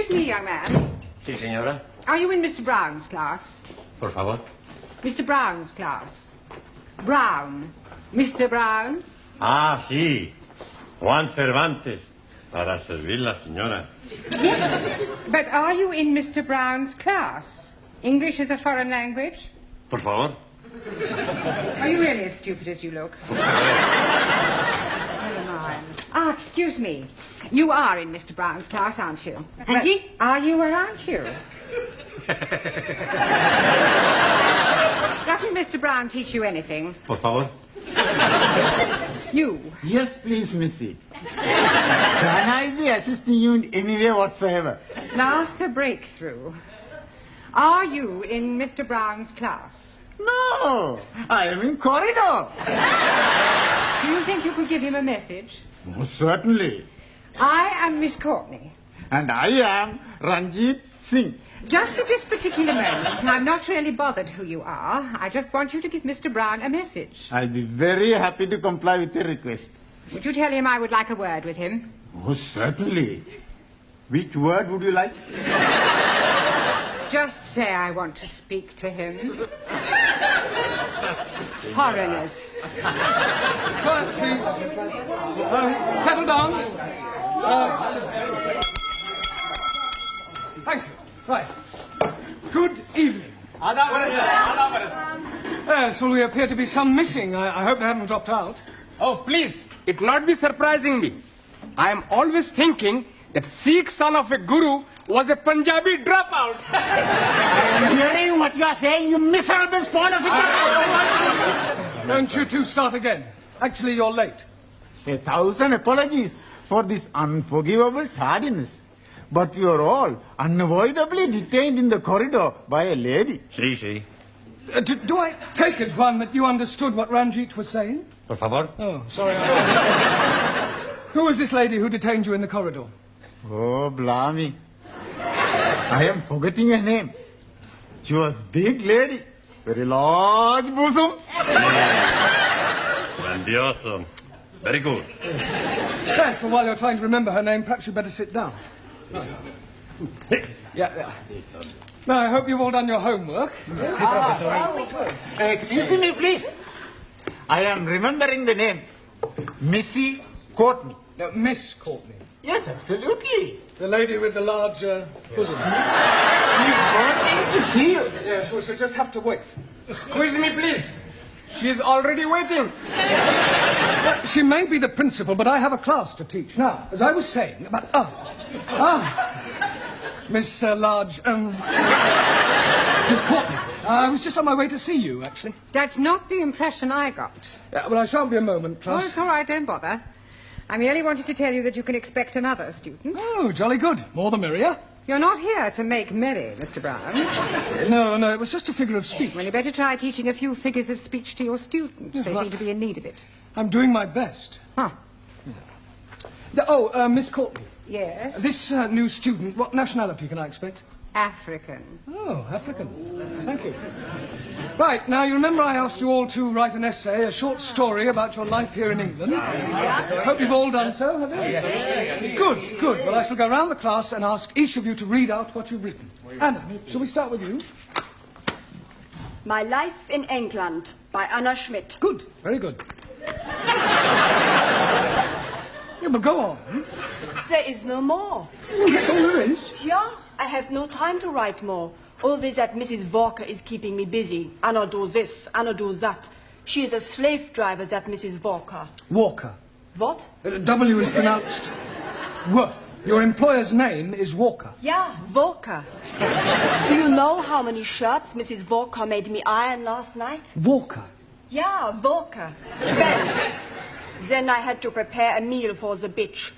Excuse me, young man. Sí, señora. Are you in Mr. Brown's class? Por favor. Mr. Brown's class. Brown. Mr. Brown? Ah, sí. Juan Cervantes. Para servirla, señora. Yes. But are you in Mr. Brown's class? English is a foreign language? Por favor. Are you really as stupid as you look? Never mind. Ah, excuse me. You are in Mr. Brown's class, aren't you? Auntie? Are you or aren't you? Doesn't Mr. Brown teach you anything? Por favor. You? Yes, please, Missy. Can I be assisting you in any way whatsoever? Last a breakthrough. Are you in Mr. Brown's class? No, I am in corridor. Do you think you could give him a message? Most certainly. I am Miss Courtney. And I am Ranjit Singh. Just at this particular moment, I'm not really bothered who you are. I just want you to give Mr. Brown a message. I'll be very happy to comply with your request. Would you tell him I would like a word with him? Most certainly. Which word would you like? Just say I want to speak to him. Foreigners. Quiet, please. Settle down. Thank you. Right. Good evening. Yes, well, we appear to be some missing. I hope they haven't dropped out. Oh, please, it not be surprising me. I am always thinking that Sikh son of a guru was a Punjabi dropout. I'm hearing what you are saying, you miserable spawn of it. Don't you two start again. Actually, you're late. 1,000 apologies for this unforgivable tardiness. But you are all unavoidably detained in the corridor by a lady. Sí, sí. Do I take it, Juan, that you understood what Ranjit was saying? Por favor. Oh, sorry. Who was this lady who detained you in the corridor? Oh, blimey. I am forgetting her name. She was big lady, very large bosoms. Grandioso. Very good. Yes, well, while you're trying to remember her name, perhaps you'd better sit down. Yeah. Now, I hope you've all done your homework. Excuse me, please. I am remembering the name. Missy Courtney. No, Miss Courtney. Yes, absolutely. The lady with the large bosom. She's wanting to see you. Yes, we shall just have to wait. Excuse me, please. She is already waiting. She may be the principal, but I have a class to teach. Now, as I was saying about... Miss Miss Courtney. I was just on my way to see you, actually. That's not the impression I got. Yeah, well, I shan't be a moment, Oh, class. it's all right, don't bother. I merely wanted to tell you that you can expect another student. Oh, jolly good. More the merrier. You're not here to make merry, Mr. Brown. No, it was just a figure of speech. Well, you better try teaching a few figures of speech to your students. They seem to be in need of it. I'm doing my best. Huh. Miss Courtney. Yes? This new student, what nationality can I expect? African. Oh, African. Thank you. Right, now you remember I asked you all to write an essay, a short story about your life here in England. Hope you've all done so, have you? Yes. Good. Well, I shall go round the class and ask each of you to read out what you've written. Anna, shall we start with you? My Life in England by Anna Schmidt. Good, very good. Yeah, but go on. There is no more. That's all there is. Yeah, I have no time to write more. Always that Mrs. Walker is keeping me busy. Anna do this, Anna do that. She is a slave driver, that Mrs. Walker. Walker. What? W is pronounced W. Your employer's name is Walker. Yeah, Walker. Do you know how many shirts Mrs. Walker made me iron last night? Walker. Yeah, Walker. 12. Then I had to prepare a meal for the bitch.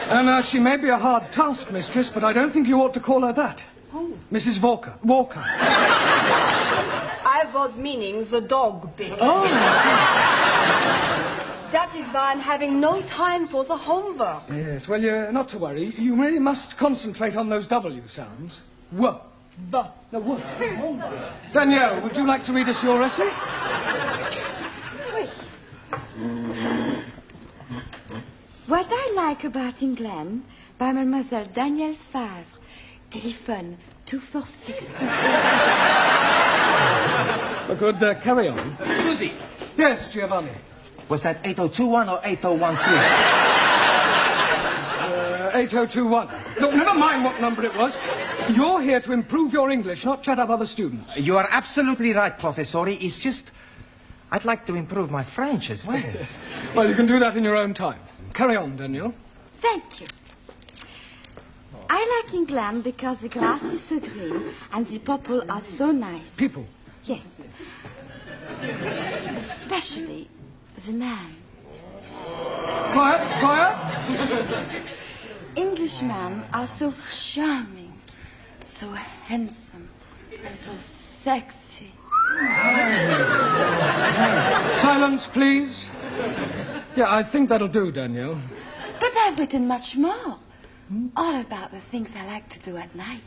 Anna, she may be a hard taskmistress, but I don't think you ought to call her that. Who? Mrs. Walker. Walker. I was meaning the dog bitch. Oh. That is why I'm having no time for the homework. Yes, well, you're not to worry. You really must concentrate on those W sounds. W. B. No, what? Danielle, would you like to read us your essay? What I like about England by Mademoiselle Danielle Favre. Telephone 246. Good, carry on. Susie, Yes, Giovanni. was that 8021 or 8013? 8021. Look, never mind what number it was. You're here to improve your English, not chat up other students. You are absolutely right, Professori. It's just, I'd like to improve my French as well. Well, you can do that in your own time. Carry on, Daniel. Thank you. I like England because the grass is so green and the people are so nice. People? Yes. Especially the man. Quiet, quiet. Englishmen are so charming, so handsome, and so sexy. Silence, please. Yeah, I think that'll do, Daniel. But I've written much more. All about the things I like to do at night.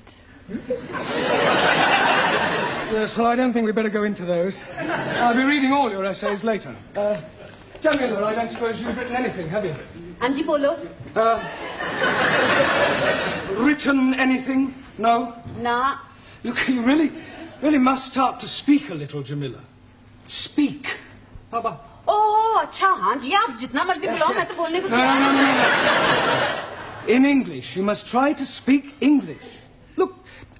Yes, well, I don't think we'd better go into those. I'll be reading all your essays later. Jamila, I don't suppose you've written anything, have you? Antipolo? Written anything? No? Nah. Look, you really must start to speak a little, Jamila. Speak. Baba. Oh, अच्छा हाँ जी आप जितना मर्जी बुलाओ मैं तो बोलने को No. In English, you must try to speak English. Look,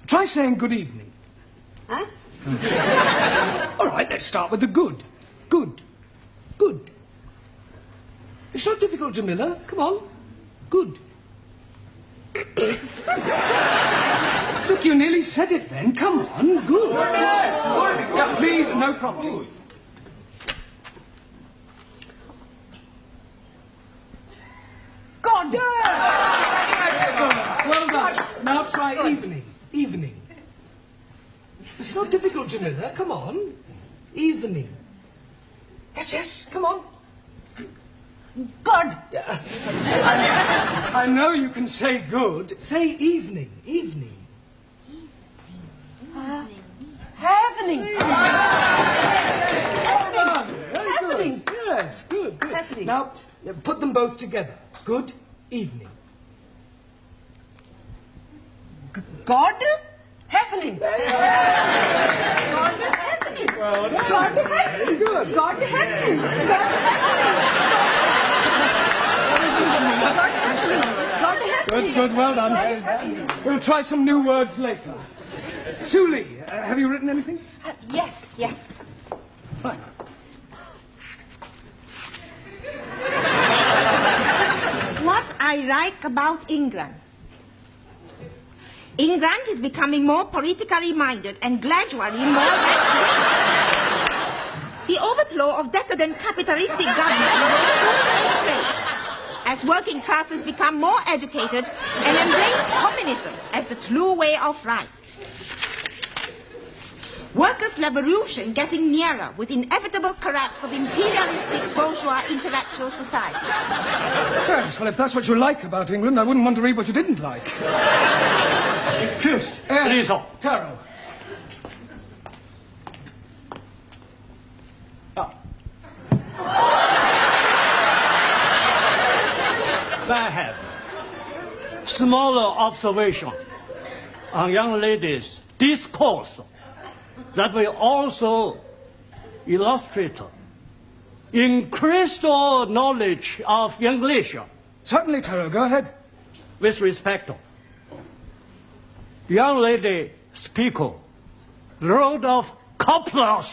try saying good evening. Huh? All right, let's start with the good. Good. Good. It's not difficult, Jamila. Come on. Good. Look, you nearly said it then. Come on. Good. Yeah, please, no prompting. God. Excellent. Well done. Now try evening. Evening. It's not difficult, Jamila. Come on. Evening. Yes. Come on. God. I know you can say good. Say evening. Evening. Happening. Very good. Yes, good. Happening. Now, put them both together. Good evening. God. Happening. God happening. Well done. God happening. Good. God happening. God happening. Good, well done. We'll try some new words later. Suli, have you written anything? Yes. Fine. What I like about England. England is becoming more politically minded and gradually more rational. The overthrow of decadent capitalistic government will soon take place as working classes become more educated and embrace communism as the true way of life. Workers' revolution getting nearer with inevitable collapse of imperialistic bourgeois intellectual society. Yes, well, if that's what you like about England, I wouldn't want to read what you didn't like. Excuse. Yes, Please. Taro. I have smaller observation on young ladies' discourse that will also illustrate increased knowledge of English. Certainly, Taro, go ahead. With respect, young lady speaker, load of couplers.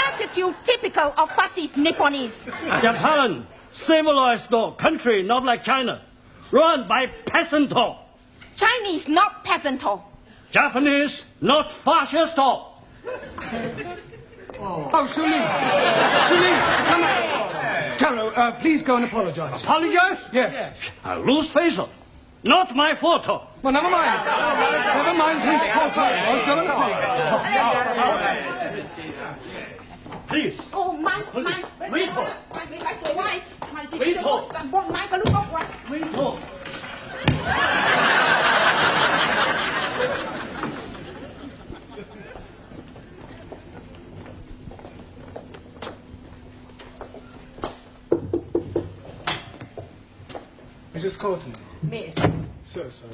Attitude typical of fascist Nipponese. Japan, civilized country, not like China, run by peasant. Chinese, not peasant. Japanese, not fascist. Oh, Suli, come on. Taro, please go and apologize. Apologize? Yes. I lose face. Not my fault. Well, never mind. Never mind whose fault it was. Go and apologize. Please. Oh, my Wait. wife. Wait. Mrs. Courtney. Miss. So sorry.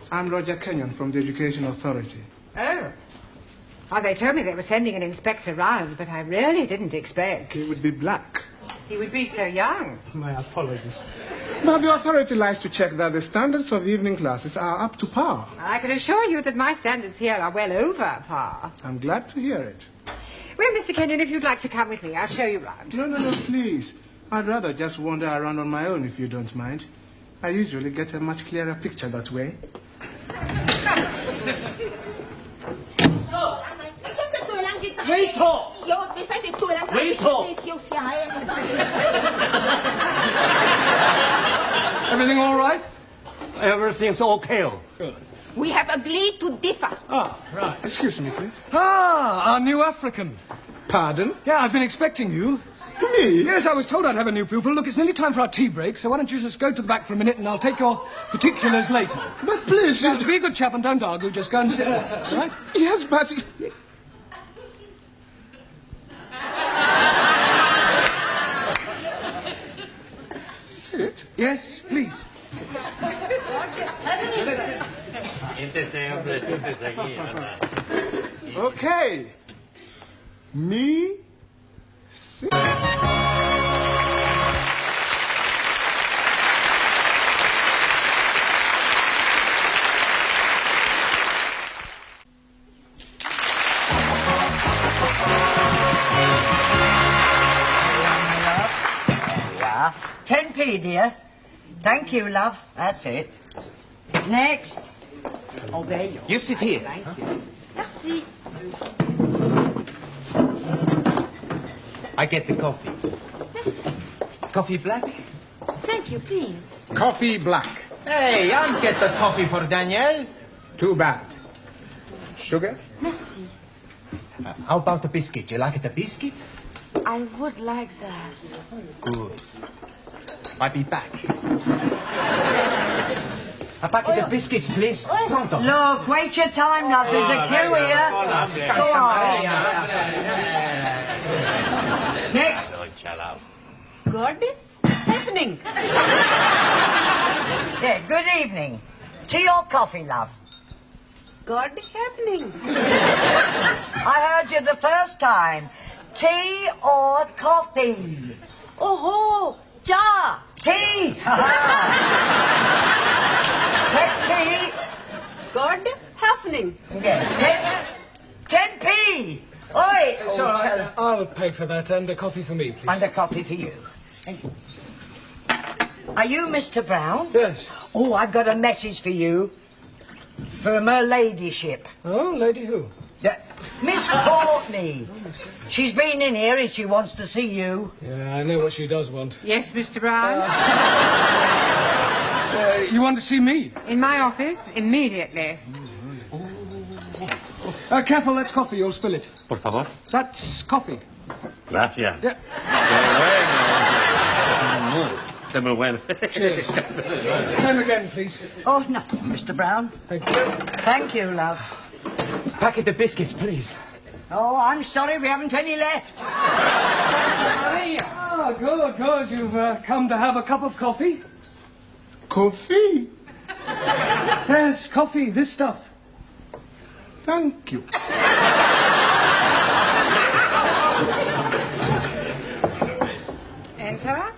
I'm Roger Kenyon from the Education Authority. Oh. Oh, they told me they were sending an inspector round, but I really didn't expect. He would be black. He would be so young. My apologies. Now, the authority likes to check that the standards of the evening classes are up to par. I can assure you that my standards here are well over par. I'm glad to hear it. Well, Mr. Kenyon, if you'd like to come with me, I'll show you round. No, please. I'd rather just wander around on my own, if you don't mind. I usually get a much clearer picture that way. Wait talk. Wait talk. Everything all right? Everything's okay. Good. We have agreed to differ. Ah, right. Excuse me, please. Ah, our new African. Pardon? Yeah, I've been expecting you. Me? Yes, I was told I'd have a new pupil. Look, it's nearly time for our tea break, so why don't you just go to the back for a minute and I'll take your particulars later. But please, Now, to be a good chap and don't argue, just go and sit there, all right? Yes, but... Sit? Yes, please. Okay. Me? Sit. Yeah. 10p, dear. Thank you, love. That's it. Next. Oh, there you are. You sit here. Thank you. Merci. I get the coffee. Yes. Coffee black? Thank you, please. Coffee black. Hey, I'll get the coffee for Danielle. Too bad. Sugar? Merci. How about the biscuit? You like the biscuit? I would like that. Good. I'll be back. A packet of biscuits, please. Pronto. Look, wait your time, love. There's a queue here. Go on. Next. Good evening. Yeah, good evening. Tea or coffee, love? Good evening. I heard you the first time. Tea or coffee? Oh, ja. Tea. 10p. Good evening. Yeah, 10p. Oi. It's all right. I'll pay for that and a coffee for me, please. And a coffee for you. Thank you. Are you Mr. Brown? Yes. Oh, I've got a message for you. From her ladyship. Oh, lady who? Miss Courtney. She's been in here and she wants to see you. Yeah, I know what she does want. Yes, Mr. Brown? You want to see me? In my office, immediately. Careful, that's coffee. You'll spill it. Por favor. That's coffee. Gracias. Yeah. Muy bueno. Cheers. Same again, please. Oh, nothing, Mr. Brown. Thank you. Thank you, love. Packet of biscuits, please. Oh, I'm sorry, we haven't any left. Ah, good, good. You've come to have a cup of coffee? Coffee? Yes, coffee, this stuff. Thank you. Enter.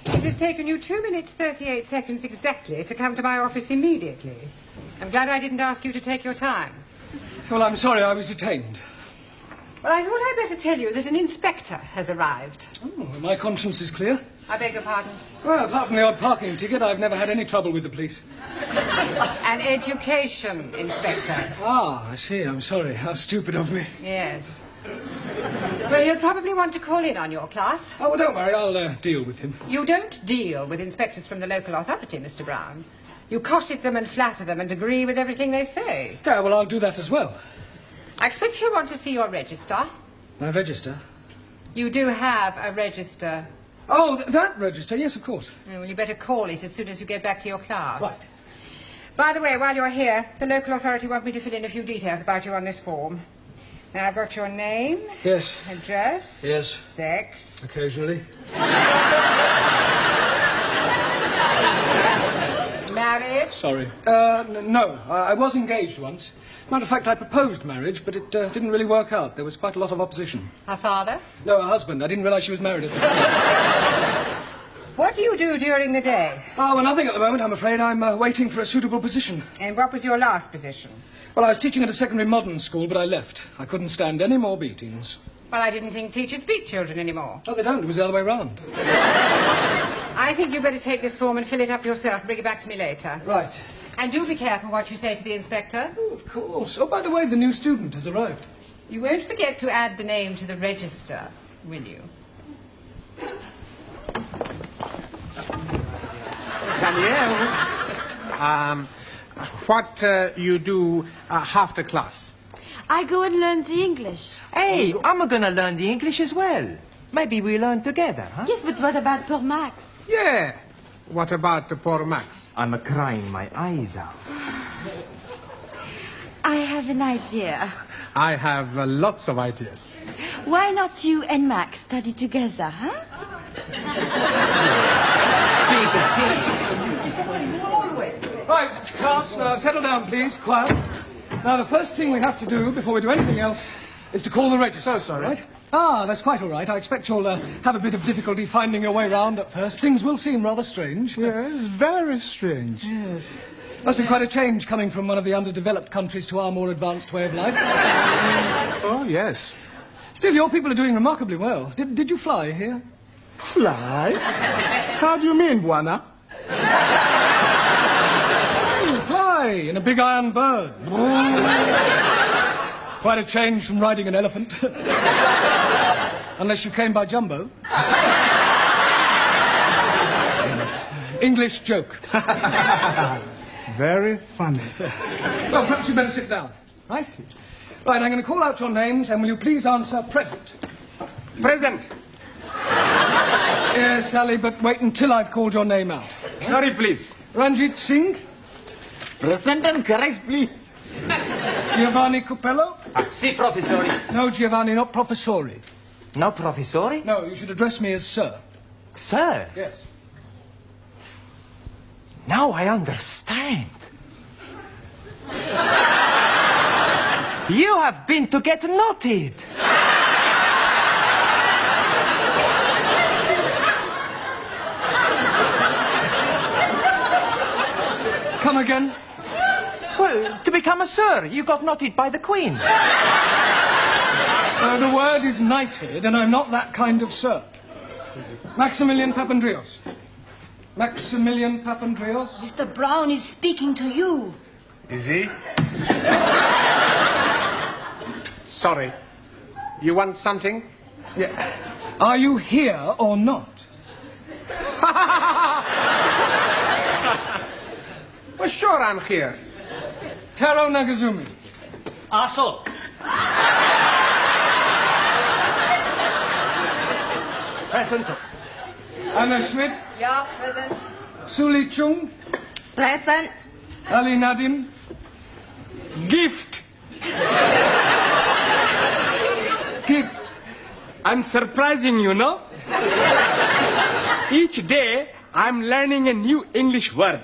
It has taken you 2 minutes 38 seconds exactly to come to my office immediately. I'm glad I didn't ask you to take your time. Well, I'm sorry, I was detained. Well, I thought I'd better tell you that an inspector has arrived. Oh, my conscience is clear. I beg your pardon? Well, apart from the odd parking ticket, I've never had any trouble with the police. An education inspector. Ah, I see. I'm sorry. How stupid of me. Yes. Well, you'll probably want to call in on your class. Oh, well, don't worry. I'll deal with him. You don't deal with inspectors from the local authority, Mr. Brown. You cosset them and flatter them and agree with everything they say. Yeah, well, I'll do that as well. I expect you'll want to see your register. My register? You do have a register. Oh, that register? Yes, of course. Oh, well, you better call it as soon as you get back to your class. Right. By the way, while you're here, the local authority want me to fill in a few details about you on this form. Now, I've got your name. Yes. Address. Yes. Sex. Occasionally. Married? Sorry. No, I was engaged once. Matter of fact, I proposed marriage, but it didn't really work out. There was quite a lot of opposition. Her father? No, her husband. I didn't realize she was married at the time. What do you do during the day? Oh, well, nothing at the moment, I'm afraid. I'm waiting for a suitable position. And what was your last position? Well, I was teaching at a secondary modern school, but I left. I couldn't stand any more beatings. Well, I didn't think teachers beat children anymore. Oh, they don't. It was the other way round. I think you better take this form and fill it up yourself and bring it back to me later. Right. And do be careful what you say to the inspector. Oh, of course. Oh, by the way, the new student has arrived. You won't forget to add the name to the register, will you? Danielle, what you do after class? I go and learn the English. Hey, I'm gonna learn the English as well. Maybe we learn together, huh? Yes, but what about poor Max? Yeah. What about the poor Max? I'm crying my eyes out. I have an idea. I have lots of ideas. Why not you and Max study together, huh? Right, class, settle down, please. Quiet. Now, the first thing we have to do before we do anything else is to call the register. So sorry. Right? Ah, that's quite all right. I expect you'll have a bit of difficulty finding your way round at first. Things will seem rather strange. Yes, very strange. Yes. Must be quite a change coming from one of the underdeveloped countries to our more advanced way of life. Oh, yes. Still, your people are doing remarkably well. Did you fly here? Fly? How do you mean, Buana? Fly in a big iron bird. Quite a change from riding an elephant. Unless you came by jumbo. English joke. Very funny. Well, perhaps you'd better sit down. Right? Right, I'm going to call out your names, and will you please answer present? Present. Yes, Sally, but wait until I've called your name out. Sorry, please. Ranjit Singh? Present and correct, please. Giovanni Cupello? Si, professori. No, Giovanni, not professori. No, professori? No, you should address me as sir. Sir? Yes. Now I understand. You have been to get knotted. Come again? Well, to become a sir, you got knotted by the Queen. The word is knighted, and I'm not that kind of sir. Maximilian Papandreou. Maximilian Papandreou? Mr. Brown is speaking to you. Is he? Sorry. You want something? Yeah. Are you here or not? Well, sure I'm here. Taro Nagazumi. Aso. Present. Anna Schmidt. Yeah, present. Suli Chung. Present. Ali Nadim. Gift. Gift. I'm surprising you, no? Each day, I'm learning a new English word.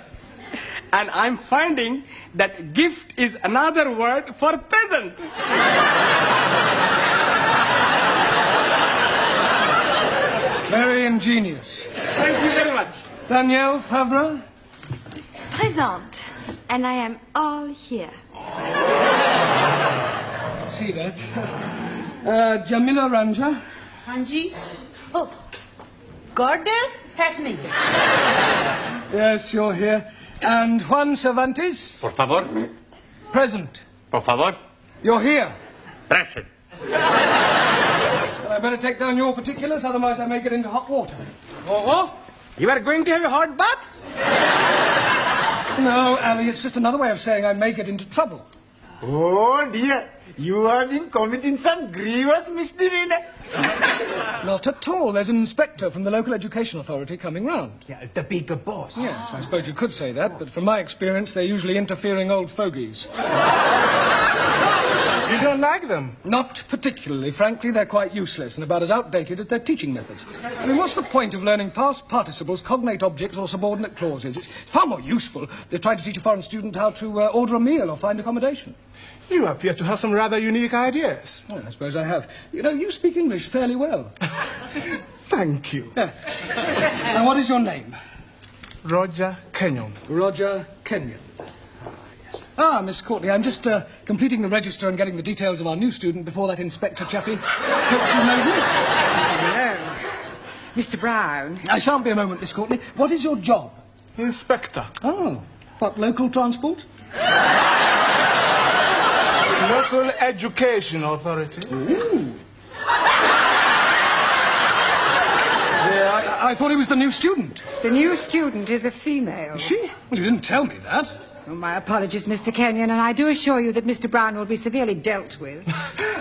And I'm finding that gift is another word for peasant. Very ingenious. Thank you very much. Danielle Favre. Present. And I am all here. See that. Jamila Ranja. Hanji? Oh, Gordon Hefning. Yes, you're here. And Juan Cervantes. Por favor. Present. Por favor. You're here. Present. I better take down your particulars, otherwise I may get into hot water. Oh, you are going to have a hot bath? No, Ali, it's just another way of saying I may get into trouble. Oh, dear. You have been committing some grievous misdemeanor. Not at all. There's an inspector from the local education authority coming round. Yeah, the bigger boss. Yes, I suppose you could say that, but from my experience, they're usually interfering old fogies. You don't like them? Not particularly. Frankly, they're quite useless and about as outdated as their teaching methods. I mean, what's the point of learning past participles, cognate objects, or subordinate clauses? It's far more useful than trying to teach a foreign student how to order a meal or find accommodation. You appear to have some rather unique ideas. Well, I suppose I have. You know, you speak English fairly well. Thank you. Yeah. And what is your name? Roger Kenyon. Roger Kenyon. Miss Courtney, I'm just completing the register and getting the details of our new student before that inspector chappie pokes his nose in. Hello. Mr. Brown. I shan't be a moment, Miss Courtney. What is your job? Inspector. Oh, what, local transport? Local Education Authority. Ooh. Yeah, I thought he was the new student. The new student is a female. Is she? Well, you didn't tell me that. Oh, my apologies, Mr. Kenyon, and I do assure you that Mr. Brown will be severely dealt with.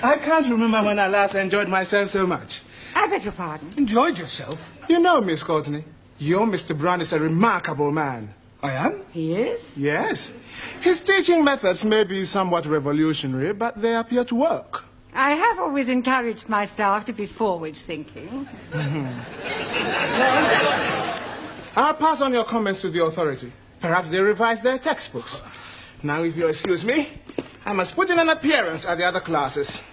I can't remember when I last enjoyed myself so much. I beg your pardon? Enjoyed yourself? You know, Miss Courtney, your Mr. Brown is a remarkable man. I am? He is? Yes. His teaching methods may be somewhat revolutionary, but they appear to work. I have always encouraged my staff to be forward-thinking. I'll pass on your comments to the authority. Perhaps they revise their textbooks. Now, if you'll excuse me, I must put in an appearance at the other classes.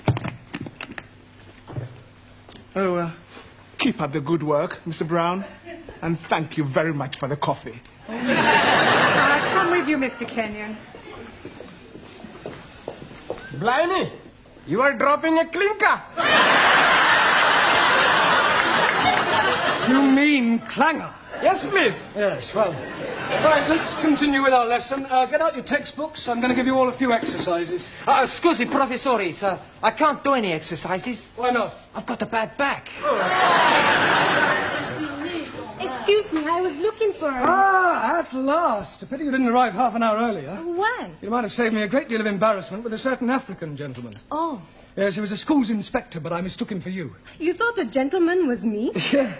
Oh, keep up the good work, Mr. Brown, and thank you very much for the coffee. I'll come with you, Mr. Kenyon. Blimey, you are dropping a clinker. You mean clanger? Yes, please. Yes, well. Right, let's continue with our lesson. Get out your textbooks. I'm going to give you all a few exercises. Scusi, professore, sir. I can't do any exercises. Why not? I've got a bad back. Excuse me, I was looking for her. At last. A pity you didn't arrive half an hour earlier. Why? You might have saved me a great deal of embarrassment with a certain African gentleman. Oh. Yes, he was a school's inspector, but I mistook him for you. You thought the gentleman was me? Yeah.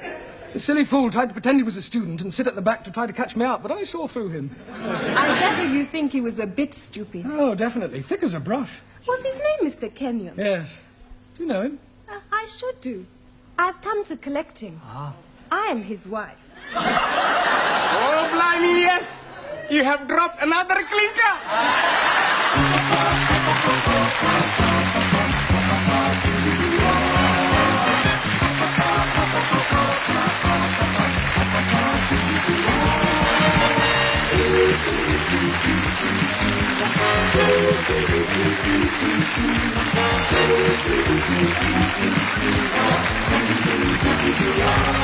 The silly fool tried to pretend he was a student and sit at the back to try to catch me out, but I saw through him. I gather you think he was a bit stupid. Oh, definitely. Thick as a brush. What's his name, Mr. Kenyon? Yes. Do you know him? I should do. I've come to collect him. I am his wife. Oh, blimey, yes. You have dropped another clinker. Yeah.